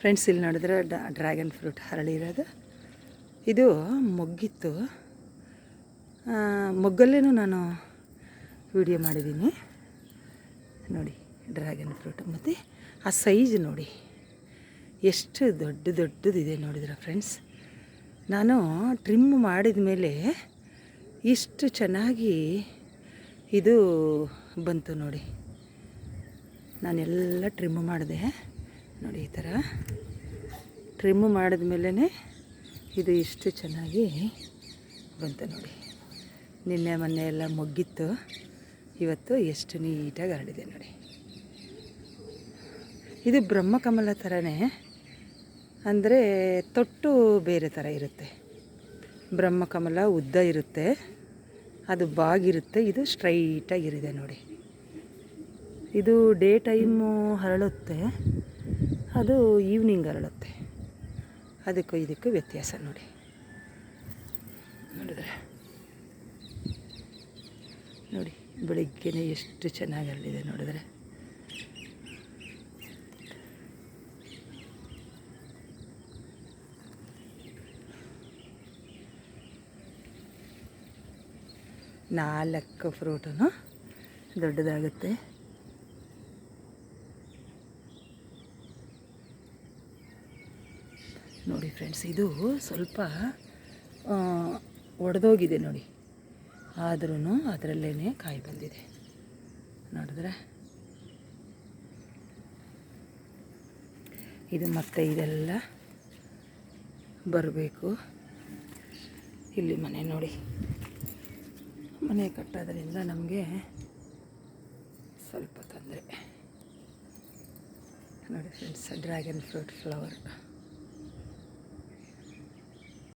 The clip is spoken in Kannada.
ಫ್ರೆಂಡ್ಸ್, ಇಲ್ಲಿ ನೋಡಿದ್ರೆ ಡ್ರ್ಯಾಗನ್ ಫ್ರೂಟ್ ಹರಳಿರೋದು. ಇದು ಮೊಗ್ಗಿತ್ತು, ಮೊಗ್ಗಲ್ಲೇನೂ ನಾನು ವಿಡಿಯೋ ಮಾಡಿದ್ದೀನಿ ನೋಡಿ. ಡ್ರ್ಯಾಗನ್ ಫ್ರೂಟ್ ಮತ್ತು ಆ ಸೈಜ್ ನೋಡಿ ಎಷ್ಟು ದೊಡ್ಡದಿದೆ ನೋಡಿದ್ರೆ ಫ್ರೆಂಡ್ಸ್. ನಾನು ಟ್ರಿಮ್ ಮಾಡಿದ ಮೇಲೆ ಇಷ್ಟು ಚೆನ್ನಾಗಿ ಇದು ಬಂತು ನೋಡಿ. ನಾನೆಲ್ಲ ಟ್ರಿಮ್ ಮಾಡಿದೆ ನೋಡಿ. ಈ ಥರ ಟ್ರಿಮ್ ಮಾಡಿದ ಮೇಲೇ ಇದು ಇಷ್ಟು ಚೆನ್ನಾಗಿ ಬಂತು ನೋಡಿ. ನಿನ್ನೆ ಮೊನ್ನೆ ಎಲ್ಲ ಮೊಗ್ಗಿತ್ತು, ಇವತ್ತು ಎಷ್ಟು ನೀಟಾಗಿ ಹರಡಿದೆ ನೋಡಿ. ಇದು ಬ್ರಹ್ಮಕಮಲ ಥರನೇ, ಅಂದರೆ ತೊಟ್ಟು ಬೇರೆ ಥರ ಇರುತ್ತೆ. ಬ್ರಹ್ಮಕಮಲ ಉದ್ದ ಇರುತ್ತೆ, ಅದು ಬಾಗಿರುತ್ತೆ, ಇದು ಸ್ಟ್ರೈಟಾಗಿರಿದೆ ನೋಡಿ. ಇದು ಡೇ ಟೈಮು ಹರಳುತ್ತೆ, ಅದು ಈವ್ನಿಂಗ್ ಹರಳುತ್ತೆ. ಅದಕ್ಕೂ ಇದಕ್ಕೂ ವ್ಯತ್ಯಾಸ ನೋಡಿ. ನೋಡಿದ್ರೆ ನೋಡಿ, ಬೆಳಿಗ್ಗೆನೇ ಎಷ್ಟು ಚೆನ್ನಾಗಿ ಹರಡಿದೆ ನೋಡಿದ್ರೆ. ನಾಲ್ಕು ಫ್ರೂಟೂ ದೊಡ್ಡದಾಗುತ್ತೆ. ನೋಡಿ ಫ್ರೆಂಡ್ಸ್, ಇದು ಸ್ವಲ್ಪ ಒಡೆದೋಗಿದೆ ನೋಡಿ, ಆದ್ರೂ ಅದರಲ್ಲೇ ಕಾಯಿ ಬಂದಿದೆ ನೋಡಿದ್ರೆ. ಇದು ಮತ್ತೆ ಇದೆಲ್ಲ ಬರಬೇಕು. ಇಲ್ಲಿ ಮನೆ ನೋಡಿ, ಮನೆ ಕಟ್ಟೋದ್ರಿಂದ ನಮಗೆ ಸ್ವಲ್ಪ ತೊಂದರೆ ನೋಡಿ ಫ್ರೆಂಡ್ಸ್. Dragon fruit flower